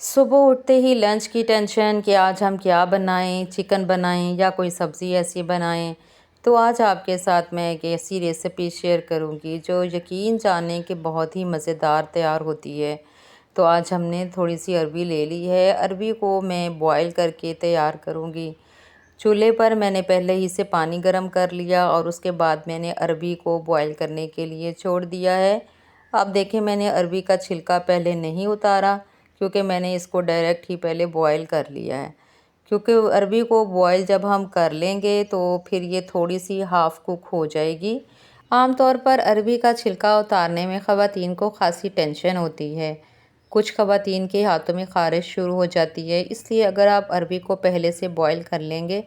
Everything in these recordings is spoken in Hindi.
सुबह उठते ही लंच की टेंशन कि आज हम क्या बनाएं, चिकन बनाएं या कोई सब्ज़ी ऐसी बनाएं। तो आज आपके साथ मैं एक ऐसी रेसिपी शेयर करूंगी जो यकीन जाने कि बहुत ही मज़ेदार तैयार होती है। तो आज हमने थोड़ी सी अरबी ले ली है। अरबी को मैं बॉईल करके तैयार करूंगी। चूल्हे पर मैंने पहले ही से पानी गर्म कर लिया और उसके बाद मैंने अरबी को बॉईल करने के लिए छोड़ दिया है। अब देखें, मैंने अरबी का छिलका पहले नहीं उतारा क्योंकि मैंने इसको डायरेक्ट ही पहले बॉईल कर लिया है। क्योंकि अरबी को बॉईल जब हम कर लेंगे तो फिर ये थोड़ी सी हाफ़ कुक हो जाएगी। आमतौर पर अरबी का छिलका उतारने में ख़वातीन को ख़ासी टेंशन होती है। कुछ ख़वातीन के हाथों में ख़ारिश शुरू हो जाती है, इसलिए अगर आप अरबी को पहले से बॉईल कर लेंगे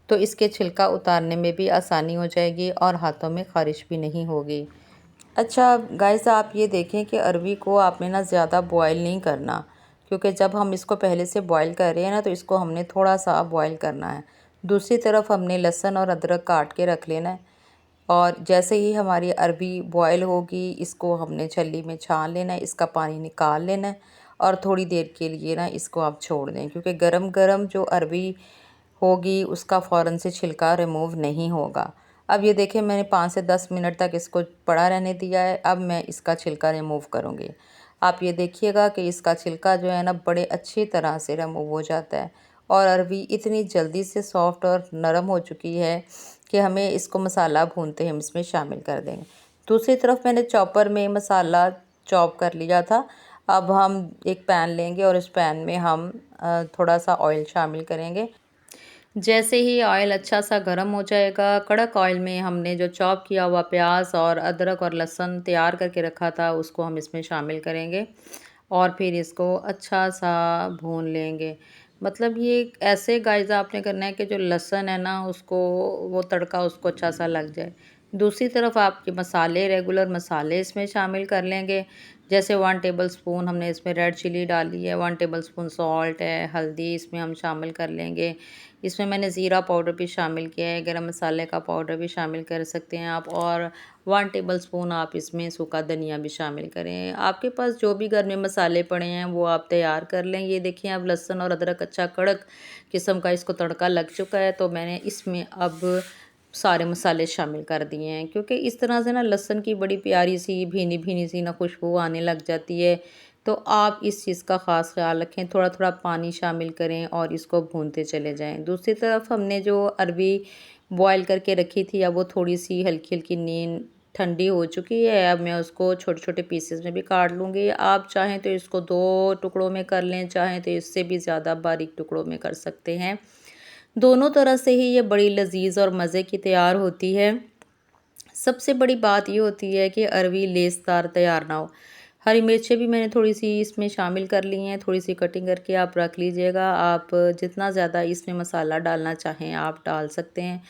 तो इसके छिलका उतारने में भी आसानी हो जाएगी और हाथों में ख़ारिश भी नहीं होगी। अच्छा गाइस, आप ये देखें कि अरबी को आपने ना ज़्यादा बॉईल नहीं करना, क्योंकि जब हम इसको पहले से बॉईल कर रहे हैं ना तो इसको हमने थोड़ा सा बॉईल करना है। दूसरी तरफ हमने लहसुन और अदरक काट के रख लेना है और जैसे ही हमारी अरबी बॉईल होगी इसको हमने छलनी में छान लेना है, इसका पानी निकाल लेना है और थोड़ी देर के लिए ना इसको आप छोड़ दें, क्योंकि गरम गरम जो अरबी होगी उसका फ़ौरन से छिलका रिमूव नहीं होगा। अब ये देखें, मैंने 5 से 10 मिनट तक इसको पड़ा रहने दिया है। अब मैं इसका छिलका रिमूव करूँगी। आप ये देखिएगा कि इसका छिलका जो है ना बड़े अच्छी तरह से रिमूव हो जाता है और अरबी इतनी जल्दी से सॉफ्ट और नरम हो चुकी है कि हमें इसको मसाला भूनते हम इसमें शामिल कर देंगे। दूसरी तरफ मैंने चॉपर में मसाला चॉप कर लिया था। अब हम एक पैन लेंगे और इस पैन में हम थोड़ा सा ऑयल शामिल करेंगे। जैसे ही ऑयल अच्छा सा गर्म हो जाएगा, कड़क ऑयल में हमने जो चॉप किया हुआ प्याज और अदरक और लहसुन तैयार करके रखा था उसको हम इसमें शामिल करेंगे और फिर इसको अच्छा सा भून लेंगे। मतलब ये ऐसे गाइस आपने करना है कि जो लहसुन है ना उसको, वो तड़का उसको अच्छा सा लग जाए। दूसरी तरफ आपके मसाले, रेगुलर मसाले इसमें शामिल कर लेंगे। जैसे 1 टेबल स्पून हमने इसमें रेड चिली डाली है, 1 टेबल स्पून सॉल्ट है, हल्दी इसमें हम शामिल कर लेंगे। इसमें मैंने ज़ीरा पाउडर भी शामिल किया है, गरम मसाले का पाउडर भी शामिल कर सकते हैं आप, और 1 टेबल स्पून आप इसमें सूखा धनिया भी शामिल करें। आपके पास जो भी घर में मसाले पड़े हैं वो आप तैयार कर लें। ये देखिए, अब लहसुन और अदरक अच्छा कड़क किस्म का इसको तड़का लग चुका है, तो मैंने इसमें अब सारे मसाले शामिल कर दिए हैं, क्योंकि इस तरह से ना लहसुन की बड़ी प्यारी सी भीनी भीनी सी ना खुशबू आने लग जाती है। तो आप इस चीज़ का ख़ास ख्याल रखें, थोड़ा थोड़ा पानी शामिल करें और इसको भूनते चले जाएं। दूसरी तरफ हमने जो अरबी बॉयल करके रखी थी, अब वो थोड़ी सी हल्की हल्की नींद ठंडी हो चुकी है। अब मैं उसको छोटे छोटे पीसेस में भी काट लूँगी। आप चाहें तो इसको 2 टुकड़ों में कर लें, चाहें तो इससे भी ज़्यादा बारीक टुकड़ों में कर सकते हैं। दोनों तरह से ही ये बड़ी लजीज और मज़े की तैयार होती है। सबसे बड़ी बात ये होती है कि अरवी लेसदार तैयार ना हो। हरी मिर्चें भी मैंने थोड़ी सी इसमें शामिल कर ली हैं, थोड़ी सी कटिंग करके आप रख लीजिएगा। आप जितना ज़्यादा इसमें मसाला डालना चाहें आप डाल सकते हैं।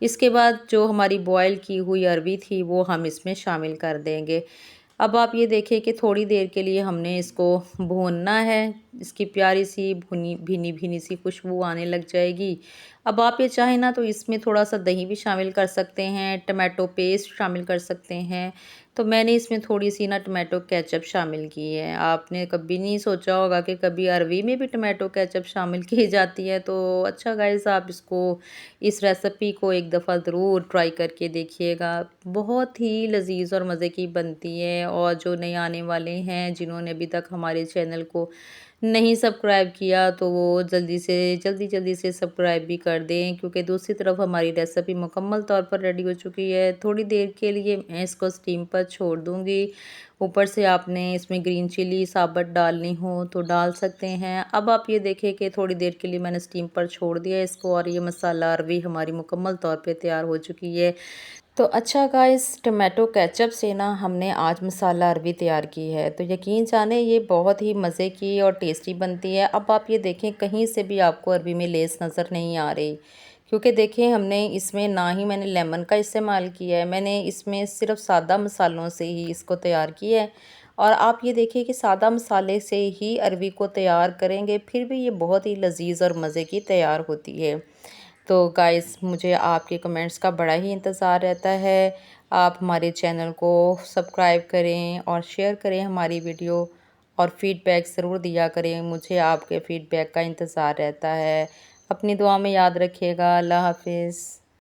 इसके बाद जो हमारी बॉयल की हुई अरवी थी वो हम इसमें शामिल कर देंगे। अब आप ये देखिए कि थोड़ी देर के लिए हमने इसको भूनना है। इसकी प्यारी सी भुनी भीनी भीनी सी खुशबू आने लग जाएगी। अब आप ये चाहें ना तो इसमें थोड़ा सा दही भी शामिल कर सकते हैं, टमाटो पेस्ट शामिल कर सकते हैं। तो मैंने इसमें थोड़ी सी ना टमाटो केचप शामिल की है। आपने कभी नहीं सोचा होगा कि कभी अरवी में भी टमाटो केचप शामिल की जाती है। तो अच्छा गाइस, आप इसको, इस रेसिपी को एक दफ़ा ज़रूर ट्राई करके देखिएगा। बहुत ही लजीज और मज़े की बनती है। और जो नए आने वाले हैं जिन्होंने अभी तक हमारे चैनल को नहीं सब्सक्राइब किया तो वो जल्दी से सब्सक्राइब भी कर दें, क्योंकि दूसरी तरफ हमारी रेसिपी मुकम्मल तौर पर रेडी हो चुकी है। थोड़ी देर के लिए मैं इसको स्टीम पर छोड़ दूँगी। ऊपर से आपने इसमें ग्रीन चिली साबुत डालनी हो तो डाल सकते हैं। अब आप ये देखें कि थोड़ी देर के लिए मैंने स्टीम पर छोड़ दिया इसको और ये मसाला अरवी हमारी मुकम्मल तौर पे तैयार हो चुकी है। तो अच्छा गाइस, टमाटो केचप से ना हमने आज मसाला अरवी तैयार की है, तो यकीन जाने ये बहुत ही मज़े की और टेस्टी बनती है। अब आप ये देखें, कहीं से भी आपको अरवी में लेस नज़र नहीं आ रही, क्योंकि देखें हमने इसमें ना ही मैंने लेमन का इस्तेमाल किया है, मैंने इसमें सिर्फ सादा मसालों से ही इसको तैयार किया है। और आप ये देखिए कि सादा मसाले से ही अरवी को तैयार करेंगे फिर भी ये बहुत ही लजीज और मज़े की तैयार होती है। तो गाइस, मुझे आपके कमेंट्स का बड़ा ही इंतज़ार रहता है। आप हमारे चैनल को सब्सक्राइब करें और शेयर करें हमारी वीडियो। और फ़ीडबैक ज़रूर दिया करें। मुझे आपके फ़ीडबैक का इंतज़ार रहता है। अपनी दुआ में याद रखिएगा। अल्लाह हाफ़िज़।